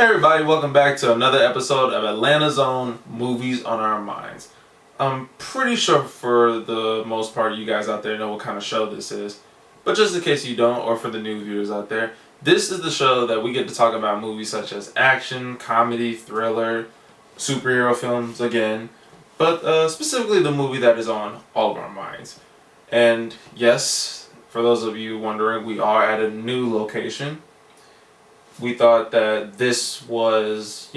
Hey everybody, welcome back to another episode of Atlanta's Own Movies on Our Minds. I'm pretty sure for the most part you guys out there know what kind of show this is. But just in case you don't, or for the new viewers out there, this is the show that we get to talk about movies such as action, comedy, thriller, superhero films again, but specifically the movie that is on all of our minds. And yes, for those of you wondering, we are at a new location. We thought that this was,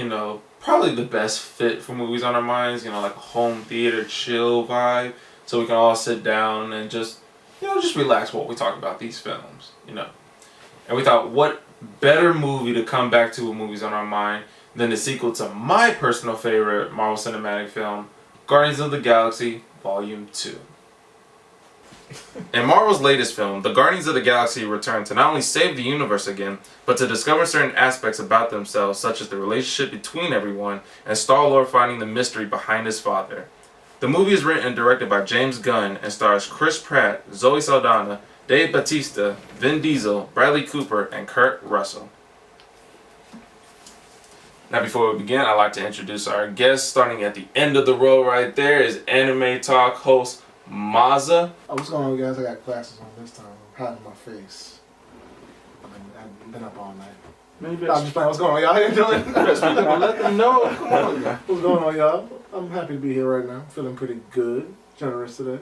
probably the best fit for movies on our minds, like a home theater chill vibe, so we can all sit down and just relax while we talk about these films, And we thought, what better movie to come back to with movies on our mind than the sequel to my personal favorite Marvel Cinematic film, Guardians of the Galaxy Volume 2. In Marvel's latest film, the Guardians of the Galaxy return to not only save the universe again, but to discover certain aspects about themselves, such as the relationship between everyone and Star-Lord finding the mystery behind his father. The movie is written and directed by James Gunn and stars Chris Pratt, Zoe Saldana, Dave Bautista, Vin Diesel, Bradley Cooper, and Kurt Russell. Now before we begin, I'd like to introduce our guest. Starting at the end of the row right there is Anime Talk host Maza. Oh, what's going on, guys? I got glasses on this time. I'm hiding my face. I've been up all night. Maybe I'm just playing. What's going on, y'all? How you doing? let them know. Come on. What's going on, y'all? I'm happy to be here right now. Feeling pretty good. Generous today.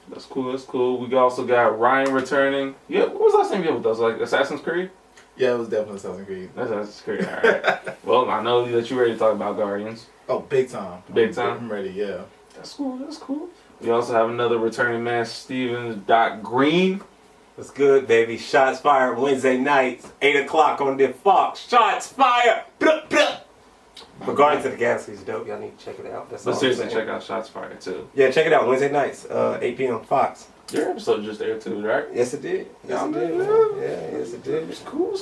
That's cool. We also got Ryan returning. Yeah, what was the last time you did with us? Like Assassin's Creed? Yeah, it was definitely Assassin's Creed. Assassin's Creed, alright. Well, I know that you're ready to talk about Guardians. Oh, big time. Big time? I'm ready, yeah. That's cool. We also have another returning man, Stevens Green. What's good, baby? Shots fired Wednesday nights, 8 o'clock on the Fox. Shots fired! Blah, blah. But Guardians of the Galaxy is dope. Y'all need to check it out. That's But all seriously, I'm saying. check out Shots Fired too. Yeah, check it out. Wednesday nights, 8 p.m. Fox. Your episode just aired too, right? Yes, it did. Yes, it did, man. Yeah, yes, it did. It's cool.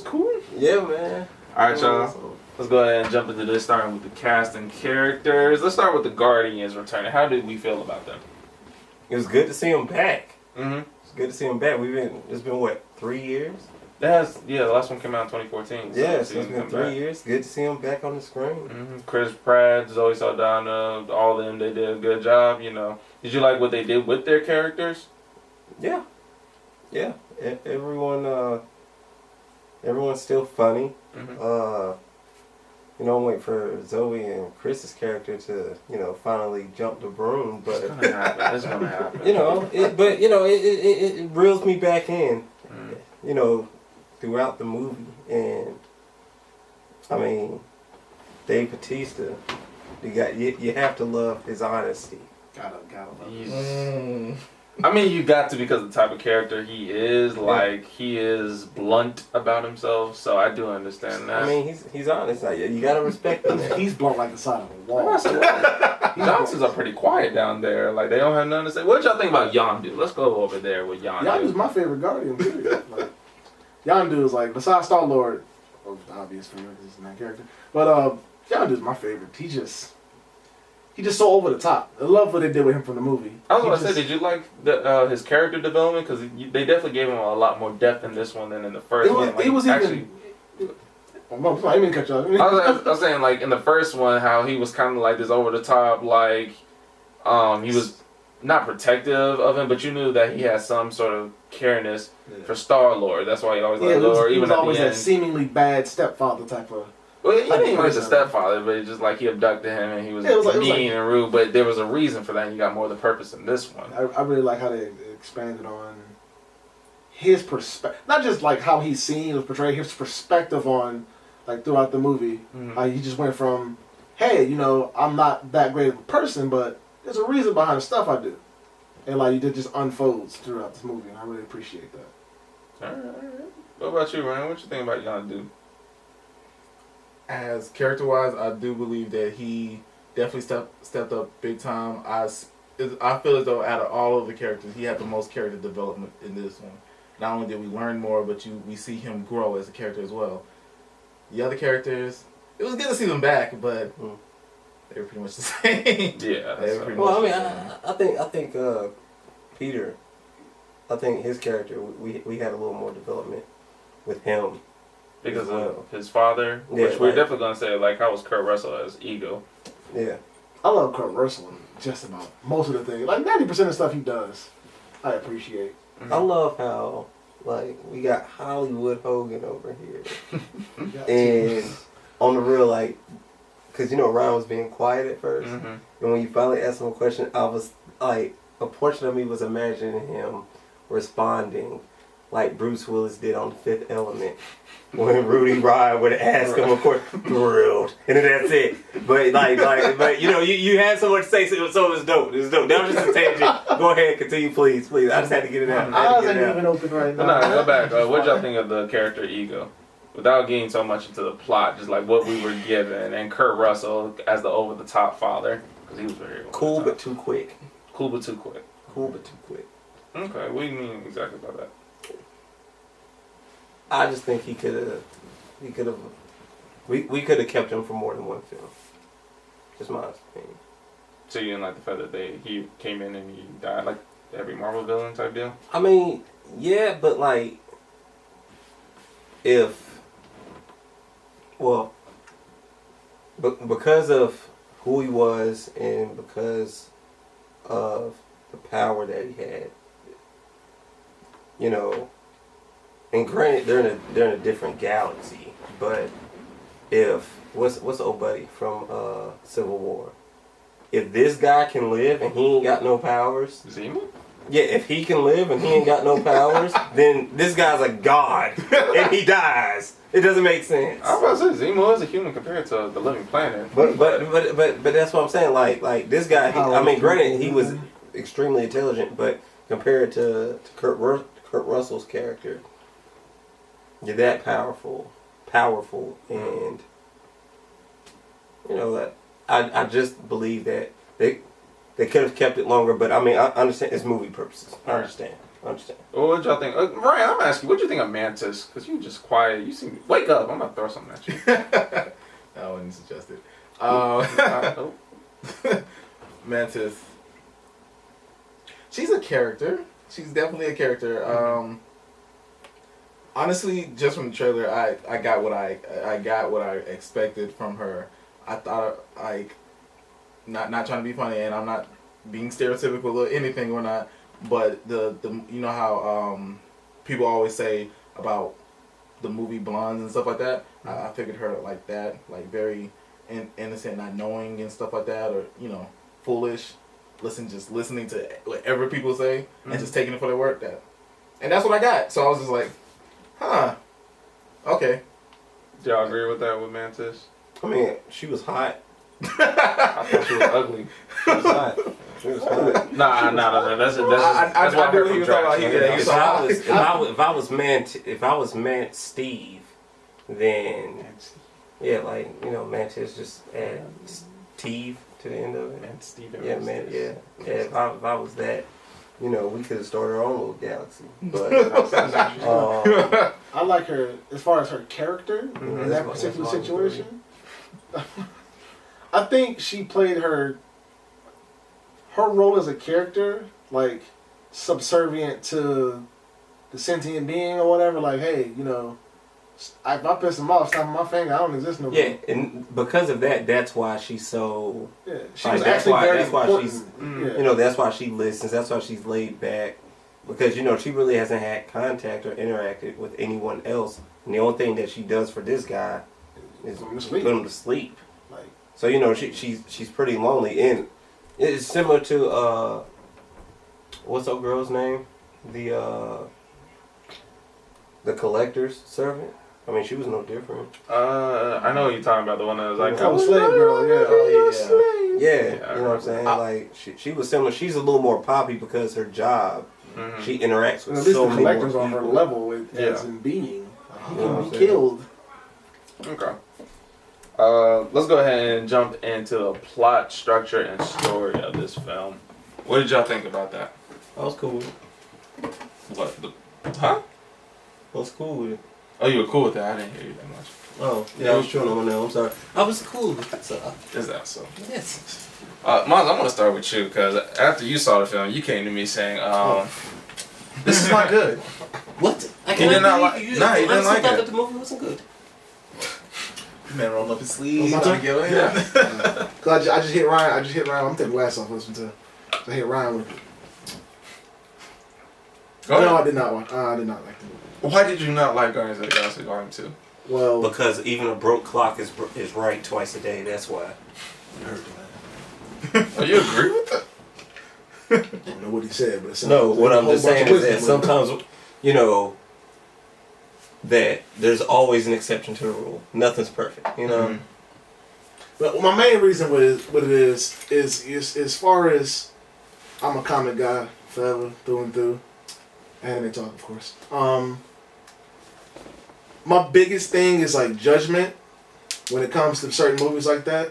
Yeah, man. Alright, y'all. Let's go ahead and jump into this, starting with the cast and characters. Let's start with the Guardians returning. How did we feel about them? It was good to see him back. Mm-hmm. It's good to see him back. It's been what, 3 years? The last one came out in 2014. So Yeah, so it's been 3 years. Good to see him back on the screen. Mm-hmm. Chris Pratt, Zoe Saldana, all of them, they did a good job, Did you like what they did with their characters? Yeah. Everyone's still funny. Mm-hmm. I'm waiting for Zoe and Chris's character to, finally jump the broom. But It's gonna happen. it reels me back in, Mm. throughout the movie. And I mean, Dave Bautista, you have to love his honesty. Gotta love it. I mean, you got to, because of the type of character he is. Like, he is blunt about himself, so I do understand that. I mean, he's honest. You gotta respect him. He's blunt like the side of a wall. Johnsons are pretty quiet down there. Like, they don't have nothing to say. What y'all think about Yondu? Let's go over there with Yondu. Yondu's my favorite Guardian, period. Like, Yondu is like, besides Star-Lord, obvious for me because he's the main character, but Yondu's my favorite. He's just so over the top. I love what they did with him from the movie. I was going to say, did you like his character development? Because they definitely gave him a lot more depth in this one than in the first one. Like, he was actually, I didn't cut you off. I was saying, like, in the first one, how he was kind of like this over the top, like, he was not protective of him, but you knew that he had some sort of careness for Star-Lord. That's why he always liked Lord. He was even always at the that end. seemingly bad stepfather type of. Well, he didn't even like the person. stepfather, but it's just like he abducted him and he was, mean and rude. But there was a reason for that, and you got more of the purpose in this one. I really like how they expanded on his perspective, not just like how he's seen or portrayed, his perspective on, like, throughout the movie. Mm-hmm. He just went from, hey, I'm not that great of a person, but there's a reason behind the stuff I do, and like it just unfolds throughout this movie, and I really appreciate that. All right. What about you, Ryan? What you think about Yondu? As character-wise, I do believe that he definitely stepped up big time. I feel as though out of all of the characters, he had the most character development in this one. Not only did we learn more, but we see him grow as a character as well. The other characters, it was good to see them back, but they were pretty much the same. Yeah. Well, I think Peter, I think his character, we had a little more development with him because of his father, Yeah, which we're like- definitely gonna say like how was Kurt Russell as Ego. Yeah. I love Kurt Russell in just about most of the things. Like 90% of stuff he does, I appreciate. I love how, like, we got Hollywood Hogan over here. Yeah. And on the real, like, because, you know, Ryan was being quiet at 1st. Mm-hmm. And when you finally asked him a question, I was, like, a portion of me was imagining him responding like Bruce Willis did on The Fifth Element. When Rudy Ryan would ask him, of course, thrilled. And then that's it. But, but you know, you had so much to say, so it was dope. It was dope. That was just a tangent. Go ahead, continue, please. I just had to get it out. Eyes ain't even open right now. No, go back. What y'all think of the character Ego? Without getting so much into the plot, just like what we were given, and Kurt Russell as the over-the-top father, because he was very Cool, over-the-top. but too quick. Cool, but too quick. Cool, but too quick. Okay, what do you mean exactly about that? I just think we could have kept him for more than one film. Just my opinion. So you didn't like the fact that he came in and he died like every Marvel villain type deal? I mean, yeah, but like, because of who he was and because of the power that he had, you know, and granted they're in a different galaxy, but if what's the old buddy from Civil War? If this guy can live and he ain't got no powers, Zemo? yeah, if he can live and he ain't got no powers, then this guy's a god and he dies. It doesn't make sense. I was about to say Zemo is a human compared to the living planet. But that's what I'm saying. Like this guy. I mean, granted, he was extremely intelligent, but compared to Kurt Russell's character, you're that powerful, and you know that I just believe that they could have kept it longer. But I mean, I understand it's movie purposes. I understand. Well, what y'all think? Ryan, I'm asking you, what do you think of Mantis? Because you just quiet. You seem wake up. I'm gonna throw something at you. I wouldn't suggest it. Oh. Mantis. She's a character. She's definitely a character. Honestly, just from the trailer, I got what I expected from her. I thought like not trying to be funny, and I'm not being stereotypical or anything or not. But the you know how people always say about the movie Blondes and stuff like that. I figured her like that, like very innocent, not knowing and stuff like that, or you know, foolish, just listening to whatever people say and just taking it for their word. And that's what I got. So I was just like, huh, okay. Do y'all agree with that with Mantis? I mean, she was hot. I thought she was ugly. She was hot. She was hot. Nah. That's what I heard from Drax. If I was Man Steve, then yeah, like you know, Mantis just add Steve to the end of it. And Steve. Yeah, man. Yeah. If I was that, you know, we could have started our own little galaxy. But I like her as far as her character in that That's particular what I'm situation. I think she played her role as a character, like subservient to the sentient being or whatever. Like, hey, you know, if I piss him off, snap my finger, I don't exist no more. yeah, and because of that, that's why she's so. Yeah, she Like, was that's actually why- very that's why important. she's- Yeah. You know, that's why she listens. That's why she's laid back. Because, you know, she really hasn't had contact or interacted with anyone else. And the only thing that she does for this guy is Put him to put sleep. him to sleep. Like, So, you know, she's pretty lonely. And it's similar to, what's that girl's name? The collector's servant. I mean, she was no different. I know what you're talking about, the one that was like, oh, slave girl, yeah. Oh, Yeah, you know what I'm saying? Like, she was similar. She's a little more poppy because her job, she interacts with At least so the many collector's more on her people. level with Yeah. as in being. He You know what can I'm be saying? killed. Okay. Let's go ahead and jump into the plot, structure, and story of this film. What did y'all think about that? I was cool with it. What? Huh? I was cool with it. Oh, you were cool with that. I didn't hear you that much. Oh, yeah, I was chewing on my nail. I'm sorry. I was cool with it, so. Is that so? Yes. Maz, I'm going to start with you because after you saw the film, you came to me saying, this is not good. What? I You did not like- Nah, you didn't like thought it. that the movie wasn't good. Man, roll up his sleeves. Oh, my turn? Yeah. Cause I just hit Ryan. I'm taking the glass off. Listen to. I hit Ryan with it. No, I did not watch. I did not like the movie. Why did you not like Guardians of the Galaxy Volume 2? Well, Because even a broke clock is right twice a day. That's why. I heard that. Oh, you agree with that? I don't know what he said, but it sounded No, like what a I'm whole just bunch saying of is that wisdom. sometimes, you know, that there's always an exception to the rule. Nothing's perfect, you know. Mm-hmm. But my main reason what it is as far as I'm a comic guy forever through and through, anime talk of course. My biggest thing is like judgment when it comes to certain movies like that.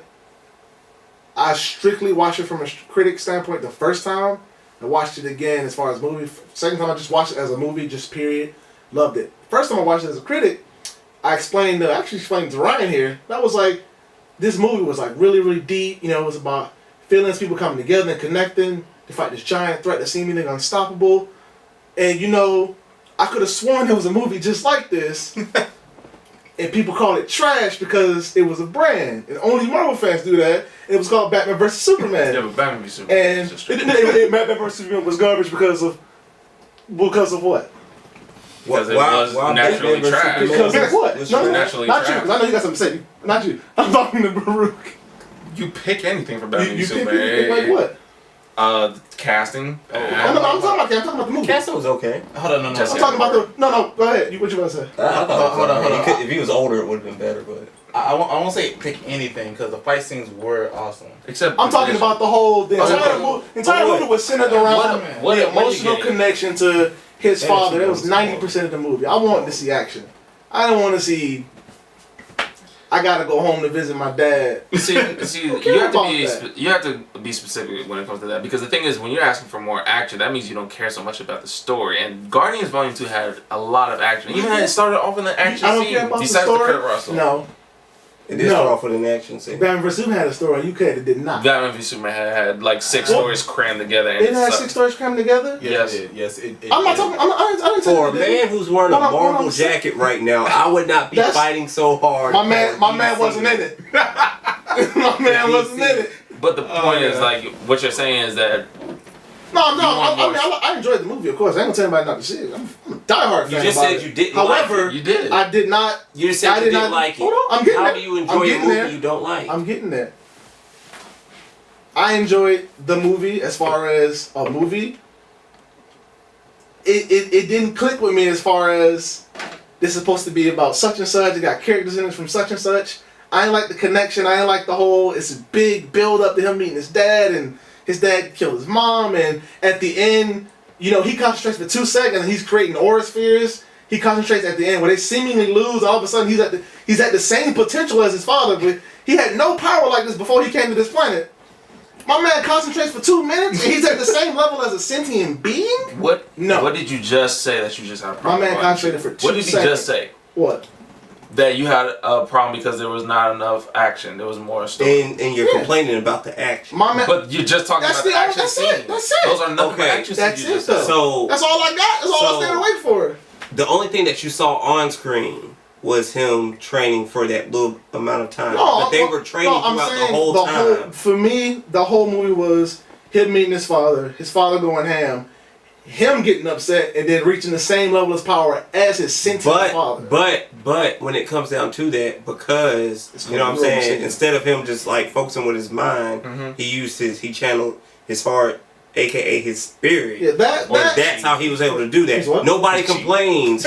I strictly watch it from a critic standpoint the first time. I watched it again as far as movie. Second time I just watched it as a movie, just period. Loved it. First time I watched it as a critic, I explained to Ryan here. That was like, this movie was like really, really deep. You know, it was about feelings, people coming together and connecting to fight this giant threat that seemingly unstoppable. And you know, I could have sworn there was a movie just like this. And people called it trash because it was a brand. And only Marvel fans do that. It was called Batman vs. Superman. Yeah, but Batman v Superman. And Batman vs. Superman was garbage because of what? Because it was naturally trash. Because of what? No, naturally not trash. you, because I know you got something to say. Not you. I'm talking to Baroque. You pick anything for Batman v You pick Superman. like what? Casting. I'm talking about the movie. Casting was okay. Hold on, no. Just- I'm talking about the... No, go ahead. What you want to say? I thought it was Hold on, okay. hold on. If he was older, it would have been better, but... I won't say pick anything because the fight scenes were awesome. Except I'm talking about the whole... The entire movie was centered around what the are you emotional getting? connection to his father. That was Energy 90% of the movie. I wanted to see action. I didn't want to see... I gotta go home to visit my dad. See, Who you cares have to about be that? you have to be specific when it comes to that, because the thing is, when you're asking for more action, that means you don't care so much about the story. And Guardians Volume 2 had a lot of action. Even it started off in the action I don't scene. care about the Besides the story. Kurt Russell. No. It did start off with an action scene. Batman vs. Superman had a story. You could. It did not. Batman v Superman had like 6 What? stories crammed together. And It had sucked. 6 stories crammed together? Yes. Yes. I'm not talking... I didn't tell For you a that, did man who's wearing a Marvel jacket right now, I would not be That's- fighting so hard. My man for wasn't in DC. it. My man wasn't in it. But the point is, like, what you're saying is that No, want more- I enjoyed the movie, of course. I ain't gonna tell anybody not to see it. I'm a diehard fan. You just about said it. you didn't However, like you did. I did not. You just said I you did didn't not- like it. Hold on, I'm getting How there. do you I'm enjoy a getting movie there. you don't like? I'm getting there. I enjoyed the movie as far as a movie. It didn't click with me as far as this is supposed to be about such and such. It got characters in it from such and such. I ain't like the connection. I ain't like the whole. It's a big build up to him meeting his dad, and his dad killed his mom, and at the end, you know, he concentrates for 2 seconds, and he's creating aura spheres. He concentrates at the end where they seemingly lose. All of a sudden, he's at the same potential as his father, but he had no power like this before he came to this planet. My man concentrates for 2 minutes, and he's at the same level as a sentient being. what? No. What did you just say that you just had a My problem? man with? concentrated for 2 What did seconds. he just say? What? That you had a problem because there was not enough action. There was more story. And you're complaining about the action. My man. But you're just talking That's about the the- action that's scene. it. That's it. Those are nothing but Okay. action That's scenes. You it, just said. though. So That's all I got. That's all I was standing away for. the only thing that you saw on screen was him training for that little amount of time. But they were training I'm throughout saying the whole time. for me, the whole movie was him meeting his father going ham, him getting upset, and then reaching the same level of power as his sentient father. But when it comes down to that, because It's you know what I'm gonna be real saying, simple. instead of him just like focusing with his mind, he channeled his heart, aka his spirit. Yeah, And that that's how he was able to do His that. what? Nobody complains.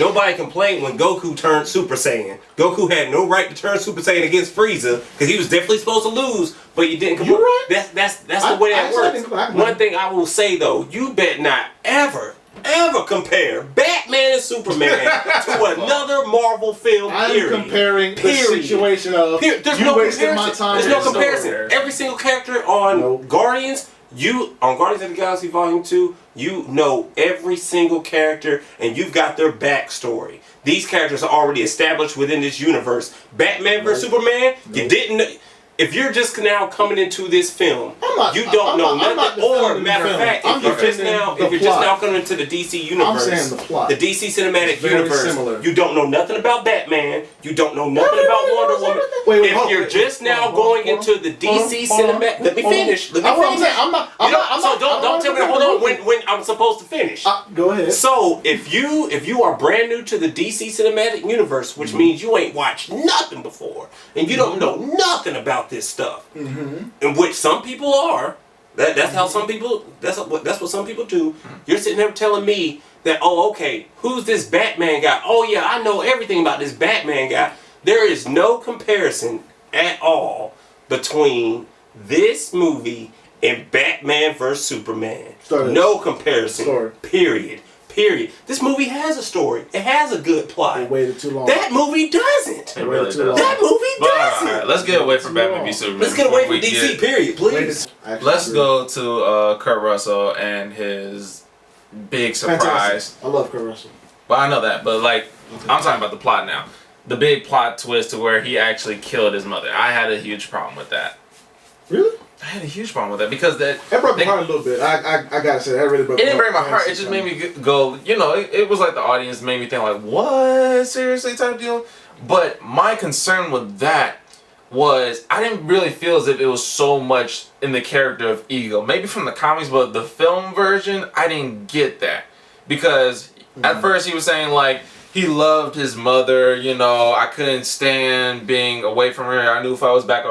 Nobody complained when Goku turned Super Saiyan. Goku had no right to turn Super Saiyan against Frieza because he was definitely supposed to lose, but you didn't complain. You're right. That's the I- way I that said I works. didn't complain. One thing I will say though, you bet not ever compare Batman and Superman to another Marvel film. I'm Period. comparing the Period. situation of There's you no wasted comparison. my time. There's no There's no comparison. comparison. Every single character on Nope. Guardians, on Guardians of the Galaxy Volume 2, you know every single character and you've got their backstory. These characters are already established within this universe. Batman vs. Superman, you didn't know. if you're just now coming into this film, you don't know nothing. Or matter of fact, if you're just now coming into the DC universe, I'm saying the plot. The DC cinematic universe, similar. you don't know nothing about Batman. You don't know nothing about Wonder Woman. If you're just now going into the DC cinematic, let me finish. So don't tell me to hold on when I'm supposed to finish. Go ahead. So if you are brand new to the DC cinematic universe, which means you ain't watched nothing before, and you don't know nothing about this stuff, in which some people are. That's how some people. That's what some people do. You're sitting there telling me that, oh, okay, who's this Batman guy? Oh yeah, I know everything about this Batman guy. There is no comparison at all between this movie and Batman vs Superman. No comparison. Period. This movie has a story. It has a good plot. They waited too long. That movie doesn't. It really does. That movie doesn't. All right, let's get away from Batman v Superman. Let's get away from DC. Period, please. Let's go to Kurt Russell and his big surprise. Fantastic. I love Kurt Russell. Well, I know that, but like, I'm talking about the plot now. The big plot twist to where he actually killed his mother. I had a huge problem with that. Really? I had a huge problem with that because that broke my heart a little bit. I gotta say that really broke. It didn't break my heart. It just made me go. You know, it was like the audience made me think like, what, seriously, type of deal. But my concern with that was I didn't really feel as if it was so much in the character of Ego. Maybe from the comics, but the film version, I didn't get that because at first he was saying like he loved his mother. You know, I couldn't stand being away from her. I knew if I was back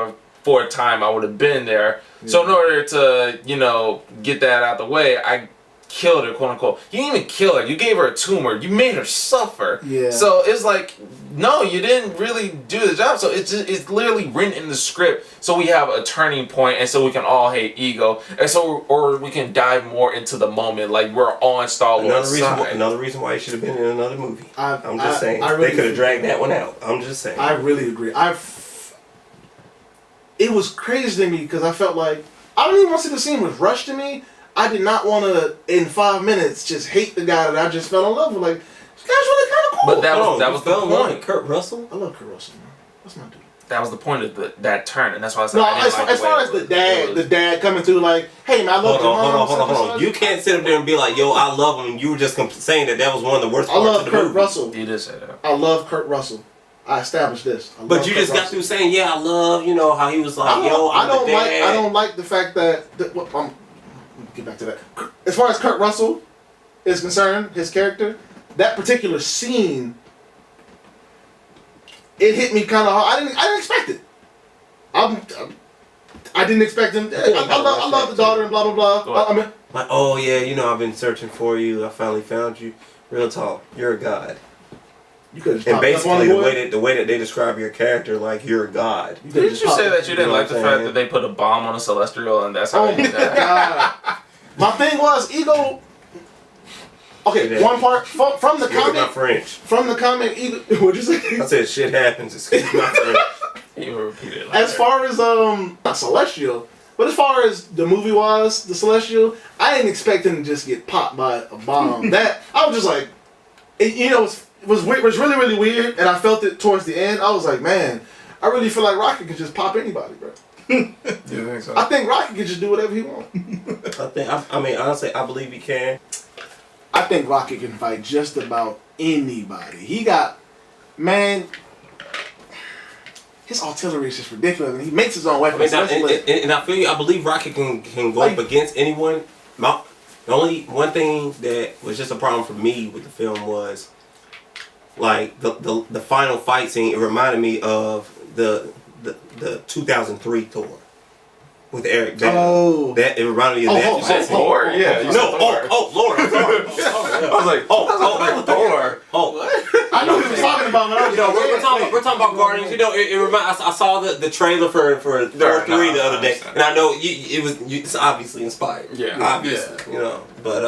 for a time I would have been there. Yeah. So in order to, you know, get that out the way, I killed her, quote unquote. You didn't even kill her. You gave her a tumor. You made her suffer. Yeah. So it's like, no, you didn't really do the job. So it's literally written in the script so we have a turning point and so we can all hate Ego. And so, or we can dive more into the moment. Like we're on Star-Lord's side. Another reason why it should have been in another movie. I'm just saying. Really they could have dragged that one out. I'm just saying. I really agree. It was crazy to me because I felt like I don't even want to see the scene was rushed to me. I did not want to in 5 minutes just hate the guy that I just fell in love with. Like this guy's really kind of cool. But that was the point. Kurt Russell. I love Kurt Russell, man. That's my dude. That was the point of that turn, and that's why I said no. As far as the dad coming through, like, hey man, I love Hold on. You can't sit up there and be like, yo, I love him. And you were just saying that was one of the worst parts of the movie. I love Kurt Russell. You did say that. I love Kurt Russell. I established this. But you just got through saying, yeah, I love, you know, how he was like, I don't like the fact that get back to that. As far as Kurt Russell is concerned, his character, that particular scene, it hit me kind of hard. I didn't expect it. I didn't expect him. I love the daughter and blah blah blah. Like, oh yeah, you know, I've been searching for you. I finally found you. Real talk, you're a god. You could and basically the way that they describe your character, like you're a god. Did you say that you didn't like the fact that they put a bomb on a Celestial and that's how they did that? God. My thing was Ego. Okay, one part from the comic. French. From the comic, Ego. What'd you say? I said shit happens. Excuse my French. You repeat it. As far as not Celestial, but as far as the movie was, the Celestial, I didn't expect him to just get popped by a bomb. That I was just like, it was really, really weird, and I felt it towards the end. I was like, man, I really feel like Rocket can just pop anybody, bro. You think so? I think Rocket can just do whatever he wants. Honestly, I believe he can. I think Rocket can fight just about anybody. He got, man, his artillery is just ridiculous, and he makes his own weapons. And I feel you. I believe Rocket can go up against anyone. The only one thing that was just a problem for me with the film was, like, the final fight scene. It reminded me of the 2003 Thor with Eric Bana. Oh, that it reminded me of that. You said Thor? Yeah. Lord. I'm sorry. I was like, Thor. I know what he was talking about. We're talking about Guardians. You know, I saw the trailer for Thor 3 the other day, and I know it's obviously inspired. Yeah, obviously. Yeah. You know, but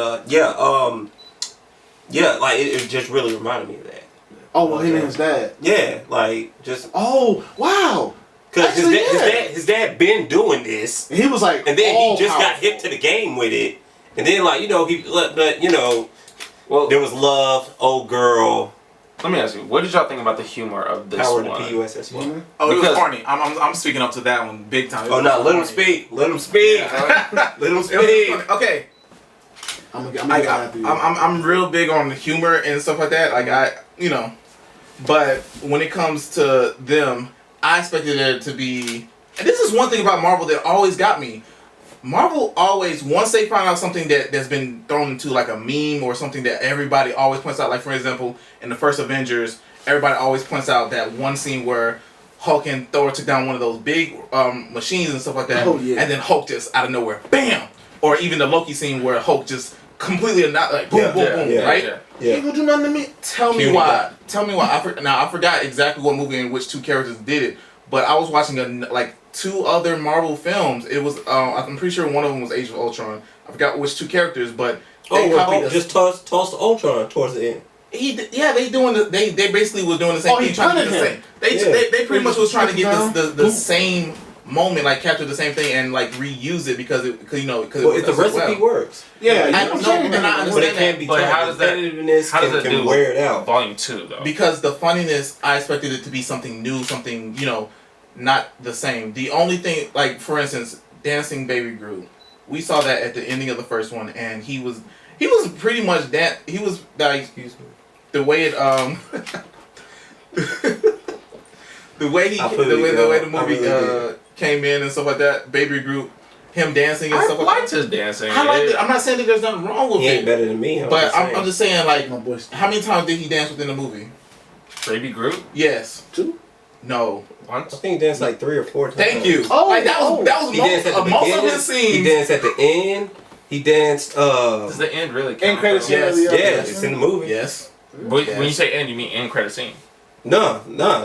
like it just really reminded me of that. Oh, well, him and his dad. Yeah, like just. Oh, wow. Because his dad been doing this. And he was like, and then he just got hip to the game with it, and then like there was love, old girl, Let me ask you, what did y'all think about the humor of this Power to one? PUSS one. Mhm. Oh, it was Because- corny. I'm speaking up to that one big time. It Oh was no, let him corny. speak. Let him speak. Yeah. Let him It was speak. corny. Okay. I'm gonna get after you. I'm real big on the humor and stuff like that. Like but when it comes to them, I expected there to be. And this is one thing about Marvel that always got me. Marvel always, once they find out something that's been thrown into like a meme or something that everybody always points out, like for example, in the first Avengers, everybody always points out that one scene where Hulk and Thor took down one of those big machines and stuff like that, Oh, yeah. and then Hulk just out of nowhere, bam! Or even the Loki scene where Hulk just completely not like boom, boom, boom, right? Yeah. You gonna do nothing to me? Tell me Puny why. guy. Tell me why. I forgot exactly what movie and which two characters did it, but I was watching like 2 other Marvel films. It was I'm pretty sure one of them was Age of Ultron. I forgot which 2 characters, but they Oh, well, copied Hulk just tossed the Ultron towards the end. they basically was doing the same Oh, thing, he trying to get punted the him. same. They Yeah. pretty much was trying to get Down. the same moment, like capture the same thing and like reuse it because it Well, it if the does so recipe well. works, Yeah, I you know, know what I'm saying? and I but understand it can't be. But taught. how does that- Repetitiveness How does that can do wear it out? Volume 2 though? Because the funniness, I expected it to be something new, something, not the same. The only thing, like, for instance, Dancing Baby Groot, we saw that at the ending of the first one, and he was pretty much he was, like, Excuse me. the way it, the way I feel the you, way the girl. I movie really did. came in and stuff like that, Baby Groot, him dancing and I stuff like liked that. his dancing. I liked it. I'm not saying that there's nothing wrong with He ain't it, better than me. but saying. I'm just saying, like, My boy. how many times did he dance within the movie? Baby Groot Yes. 2? No. I once. think he danced like 3 or 4 times. Thank you. Oh, Like that was He danced at the most of beginning. his He scenes. danced at the end. He danced. Does the end really count? End credits. though? Yes. Yeah, Yeah, it's in the movie. Yes. When you say end, you mean end credit scene. No,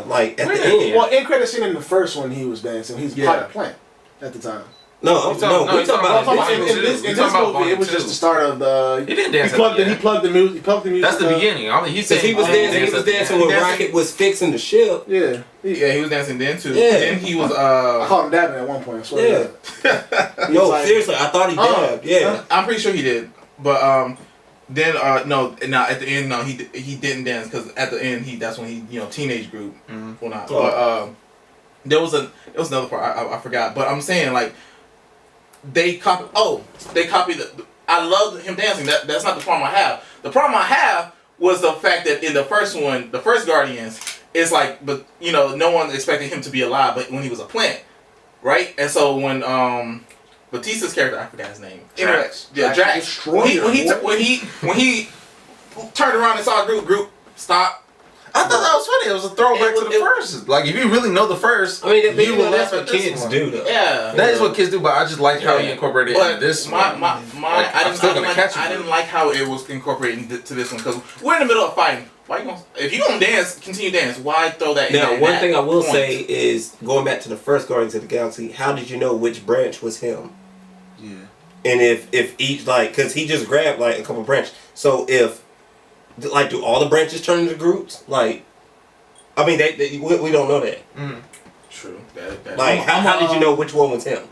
like at the Really? end. Well, in credit scene in the first one, he was dancing. He's Yeah. part of the plant at the time. No, You talking- no, we you talking talking about about this in, volume in two. this, You in talking this about movie, volume it was two. just the start of the. He didn't dance. He plugged at the music. He plugged the music. That's the beginning. I mean, he's saying Because he was didn't dancing. He dance was at the dancing end. when Dancing- Rocket was fixing the ship. Yeah, Yeah, he was dancing then too. Yeah. Then he was I called him dabbing at one point. I swear Yeah. to God. He No, was like, seriously, I thought he dabbed. Yeah. I'm pretty sure he did. But then no, now at the end no, he didn't dance because at the end that's when he teenage group. Mhm. Well not. Oh. But there was another part I forgot. But I'm saying like they copied I loved him dancing. That's not the problem I have. The problem I have was the fact that in the first one, the first Guardians, it's like, but no one expected him to be alive, but when he was a plant, right? And so when Batista's character, I forgot his name. Drax. Yeah, Drax. Destroyer, When he turned around and saw Groot, stop. I thought that was funny. It was a throwback It to was- the first. Like if you really know the first, I mean, you will that's laugh what at this kids one. do, though. Yeah. That is what kids do, but I just like how he Yeah. incorporated it But in this my one. I I'm still gonna catch you. I didn't like how it was incorporated to this one because we're in the middle of fighting. Why you gonna? If you gonna dance, continue dance. Why throw that? Now, in one that thing I will point? say is going back to the first Guardians of the Galaxy. How did you know which branch was him? Yeah. And if each because he just grabbed like a couple branches. So if do all the branches turn into Groots? Like, I mean, we don't know that. Mm. True. That- Like, how did you know which one was him?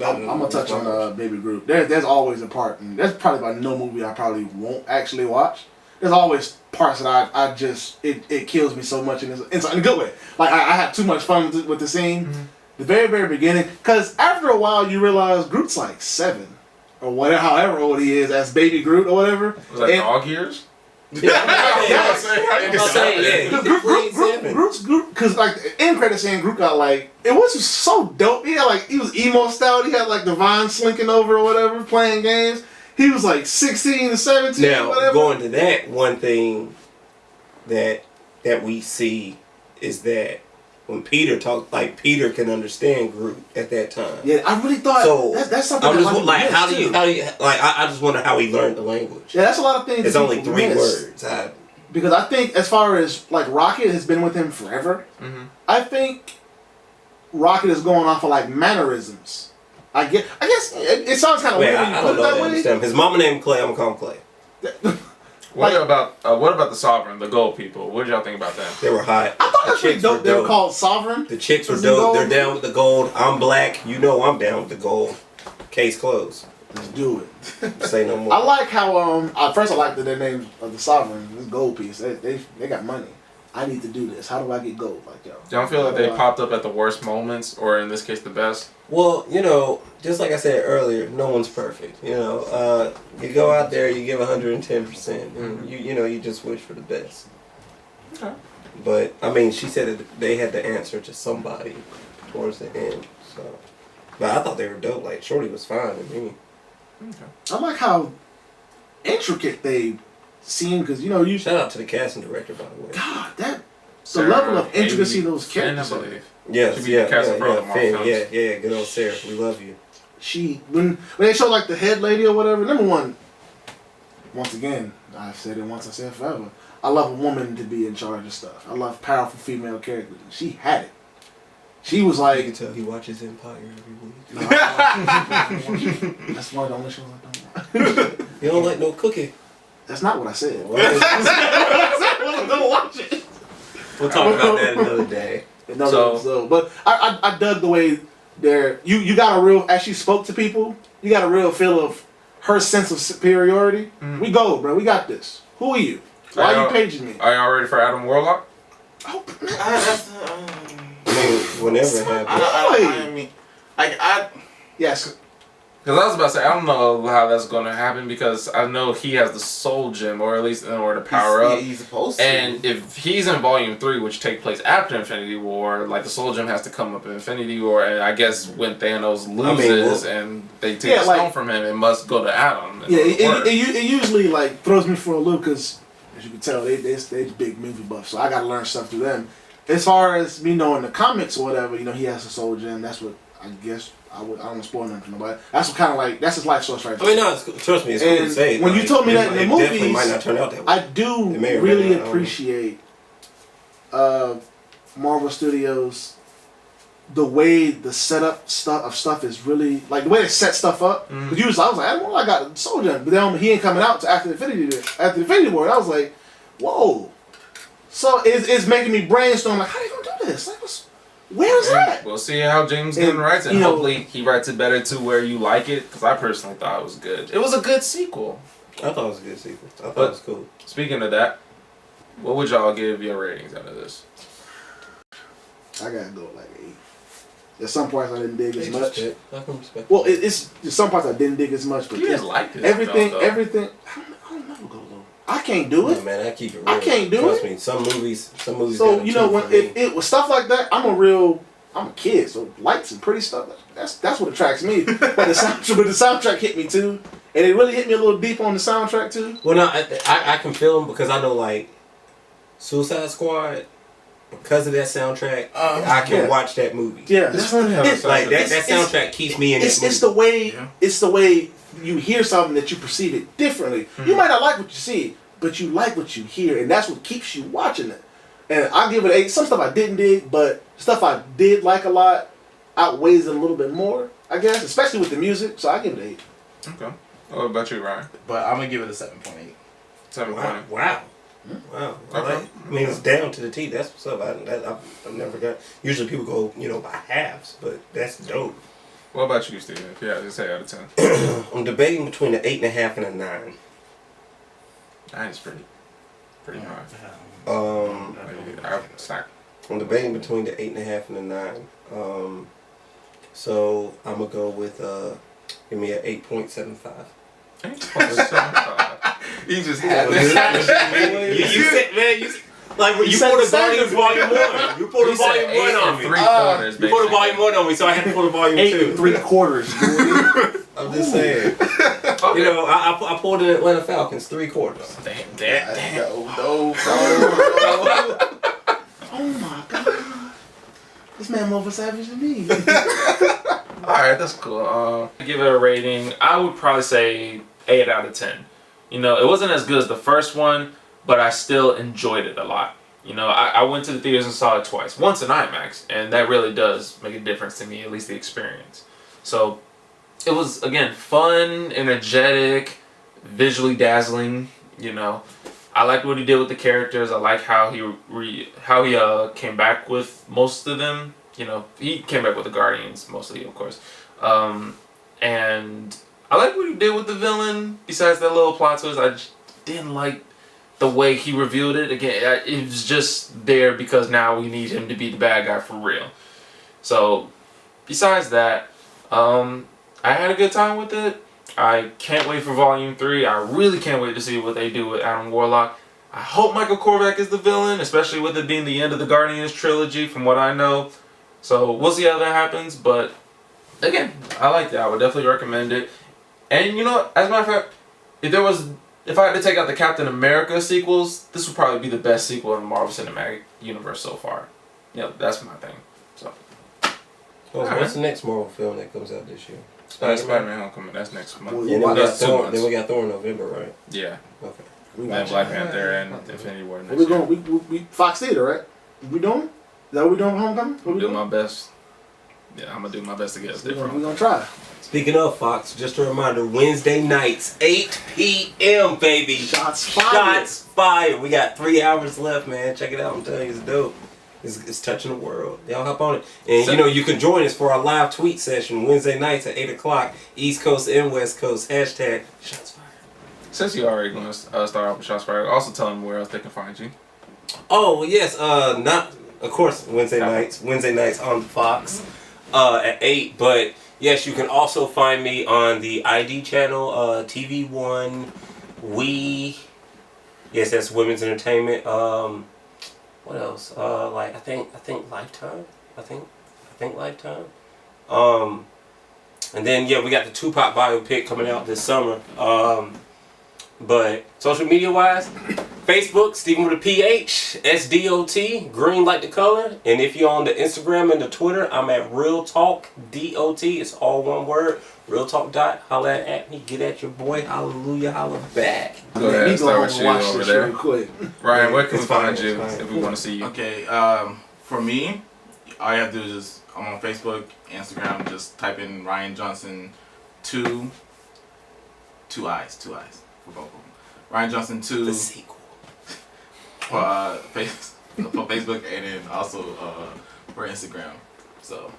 I'm gonna touch on Baby Groot. There's always a part, and that's probably about no movie I probably won't actually watch. There's always parts that I just it kills me so much in a good way. Like I have too much fun with the scene. Mm-hmm. The very beginning, because after a while you realize Groot's like 7 or whatever, however old he is as Baby Groot or whatever. Was that And- dog years? Groot's because like the end credit scene, Groot got like it was just so dope. He had like he was emo style. He had like the vine slinking over or whatever, playing games. He was like 16 and 17. Now, whatever. going to that, one thing that we see is that when Peter talks, like Peter can understand Groot at that time. Yeah, I really thought So that's something. I'm that just might be like, missed, how do you too. like? I just wonder how he learned the language. Yeah, that's a lot of things. It's that only people 3 miss. words. Because I think as far as like Rocket has been with him forever, Mm-hmm. I think Rocket is going off of like mannerisms. I guess it sounds kind of Wait, weird when you I put don't it know that that. way. Understand. His mama named Clay. I'm gonna call him Clay. What about the Sovereign, the Gold people? What did y'all think about them? They were hot. I thought The that's pretty chicks dope. were They were called Sovereign. The chicks were Was it dope. gold? They're down with the gold. I'm black. You know I'm down with the gold. Case closed. Let's do it. Say no more. I like how at first I like their names of the sovereign. This gold piece. They got money. I need to do this. How do I get gold? Like yo. Don't feel like they popped up at the worst moments, or in this case, the best. Well, just like I said earlier, no one's perfect. You go out there, you give 110%, and you just wish for the best. Okay. But I mean, she said that they had the answer to somebody towards the end. So, but I thought they were dope. Like Shorty was fine to me. Okay. I like how intricate they seem because you Shout out to the casting director, by the way. God the Sarah level of intricacy Haley those characters. Finn, I believe. Yes, Should be the casting for all the Marvel Finn, films. yeah, good old Sarah, we love you. She when they show like the head lady or whatever. Number one, once again, I've said it once, I said it forever. I love a woman to be in charge of stuff. I love powerful female characters. She had it. She was You like, can tell he watches Empire every week. no, that's one of the only shows I don't watch. You don't like no cookie. That's not what I said. Don't watch it. We'll talk about that another day. But I dug the way you got a real, as she spoke to people, you got a real feel of her sense of superiority. We go, bro. We got this. Who are you? Why are you paging me? Are y'all ready for Adam Warlock? Oh, I mean, whenever it happens. Yes. Because I was about to say, I don't know how that's going to happen because I know he has the soul gem, or at least in order to power up. He's supposed to. And if he's in Volume 3, which takes place after Infinity War, like the soul gem has to come up in Infinity War, and I guess when Thanos loses and they take the stone from him, it must go to Adam. Yeah, it usually like throws me for a loop because, as you can tell, they big movie buffs, so I got to learn stuff through them. As far as me knowing the comics or whatever, he has a soul gem. That's what I guess. I don't want to spoil nothing for nobody. That's what kind of like that's his life source right there. I mean, no, trust me, it's cool to say. When you told me that in the movies, definitely might not turn out that way. I do really appreciate Marvel Studios, the way the setup stuff is really like the way they set stuff up. Because usually I was like, I don't know, I got Soul Gem, but then he ain't coming out till after the Infinity War. And I was like, whoa. So it's making me brainstorm like, how are they gonna do this? Like, where's that? We'll see how James Gunn writes it. Hopefully he writes it better to where you like it, because I personally thought it was good. It was a good sequel. I thought it was a good sequel. I thought it was cool. Speaking of that, what would y'all give your ratings out of this? I gotta go like 8. There's some parts I didn't dig as much. I can respect. Well, it's there's some parts I didn't dig as much, but You just like this. everything. Though. I don't know, go. I can't do it. No, man, I keep it real. I can't do Trust it. me, some movies. So when if it was stuff like that, I'm a kid, so lights and pretty stuff. That's what attracts me. but the soundtrack hit me too, and it really hit me a little deep on the soundtrack too. Well, no, I can feel them because I know like Suicide Squad. Because of that soundtrack, I can watch that movie. Yeah, This one has Like that soundtrack keeps me in it. It's the way you hear something that you perceive it differently. You might not like what you see, but you like what you hear, and that's what keeps you watching it. And I'll give it 8. Some stuff I didn't dig, but stuff I did like a lot outweighs it a little bit more, I guess, especially with the music. So I give it 8. Okay. What about you, Ryan? But I'm gonna give it a 7.8. 7.8. Wow. Okay. I mean, it's down to the T. That's what's up. I've never got. Usually people go, by halves, but that's dope. What about you, Steven? If you had to say out of 10. I'm debating between an 8.5 and a 9. 9 is pretty high. I'm debating between the 8.5 and the 9. So I'm gonna go with give me an 8.75. 8.75. You just had this. You said, man, you pulled a Guardians Volume 1. You pulled a Volume 1 on me. 3/4. You pulled a Volume 1 on me, so I had to pull a Volume 2. 8 3/4. I'm just saying. Okay. I pulled the Atlanta Falcons 3/4. Damn. No. Oh my god. This man more of a savage than me. Alright, that's cool. To give it a rating, I would probably say 8 out of 10. It wasn't as good as the first one, but I still enjoyed it a lot. I went to the theaters and saw it twice. Once in IMAX, and that really does make a difference to me, at least the experience. So, it was, again, fun, energetic, visually dazzling, I liked what he did with the characters. I like how he came back with most of them. He came back with the Guardians, mostly, of course. And I like what he did with the villain. Besides that little plot twist, I just didn't like the way he revealed it. Again, it was just there because now we need him to be the bad guy for real. So, besides that, I had a good time with it. I can't wait for Volume 3. I really can't wait to see what they do with Adam Warlock. I hope Michael Korvac is the villain, especially with it being the end of the Guardians trilogy, from what I know. So, we'll see how that happens. But, again, I liked it. I would definitely recommend it. And, you know what? As a matter of fact, if I had to take out the Captain America sequels, this would probably be the best sequel in the Marvel Cinematic Universe so far. Yeah, that's my thing. So, What's the next Marvel film that comes out this year? Spider-Man Homecoming. That's next month. Well, And then That's 2 months. we got Thor in November, right? Yeah. Okay. We And then got Black Panther and Infinity War next we year. going. We Fox Theater, right? We doing? Is that what we doing for Homecoming? What I'm we doing doing? my best. Yeah, I'm gonna do my best to get us We there. gonna try. Speaking of Fox, just a reminder, Wednesday nights, 8 p.m., baby. Shots fired. Shots fired. We got 3 hours left, man. Check it out. I'm telling you, it's dope. It's touching the world. Y'all hop on it. And, you know, you can join us for our live tweet session Wednesday nights at 8 o'clock, East Coast and West Coast. Hashtag Shots Fired. Since you already gonna start off with Shots Fired, also tell them where else they can find you. Oh, yes. Of course, Wednesday nights on Fox at 8. But, yes, you can also find me on the ID channel, TV1, yes, that's Women's Entertainment. What else? I think Lifetime. I think Lifetime. And then we got the Tupac biopic coming out this summer. But social media wise, Facebook, Stephen with a PH, SDOT, green like the color. And if you're on the Instagram and the Twitter, I'm at Real Talk DOT. It's all one word. Real Talk dot. Holla at me. Get at your boy. Hallelujah. Holla back. Go ahead and start with you over there. Real quick. Ryan, where can we It's fine, find you it's fine. if we want to see you? Okay, for me, all you have to do is just, I'm on Facebook, Instagram, just type in Ryan Johnson 2 eyes for both of them. Ryan Johnson 2 The sequel. for Facebook, and then also for Instagram. So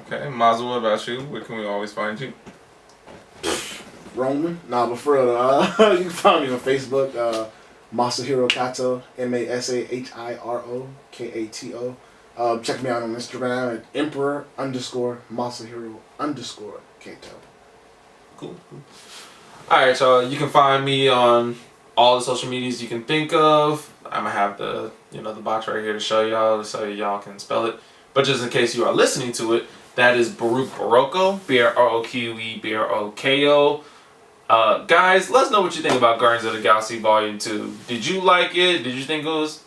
Okay, Maza, what about you? Where can we always find you? Roman. Nah, but for real, you can find me on Facebook, Masahiro Kato, MASAHIRO KATO. Check me out on Instagram at Emperor_Masahiro_Kato. Cool. Alright, so you can find me on all the social medias you can think of. I'm gonna have the box right here to show y'all so y'all can spell it. But just in case you are listening to it, that is Baruch Baroko, BROQE BROKO. Guys, let us know what you think about Guardians of the Galaxy Volume 2. Did you like it? Did you think it was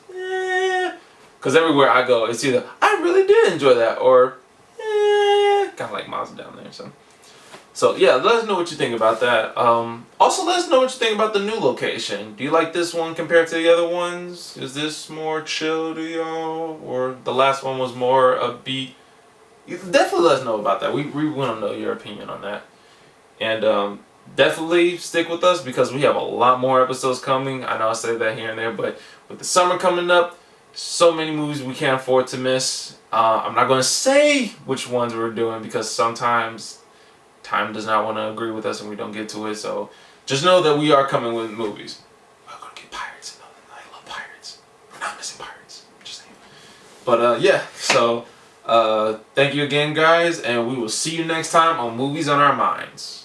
Because everywhere I go, it's either I really did enjoy that or kind of like Maza down there. So yeah, let us know what you think about that. Also, let us know what you think about the new location. Do you like this one compared to the other ones? Is this more chill to y'all? Or the last one was more upbeat? You definitely let us know about that. We want to know your opinion on that. And definitely stick with us because we have a lot more episodes coming. I know I say that here and there, but with the summer coming up, so many movies we can't afford to miss. I'm not going to say which ones we're doing because sometimes time does not want to agree with us and we don't get to it. So just know that we are coming with movies. We're going to get pirates. I love pirates. We're not missing pirates. Just saying. But yeah, so thank you again, guys, and we will see you next time on Movies on Our Minds.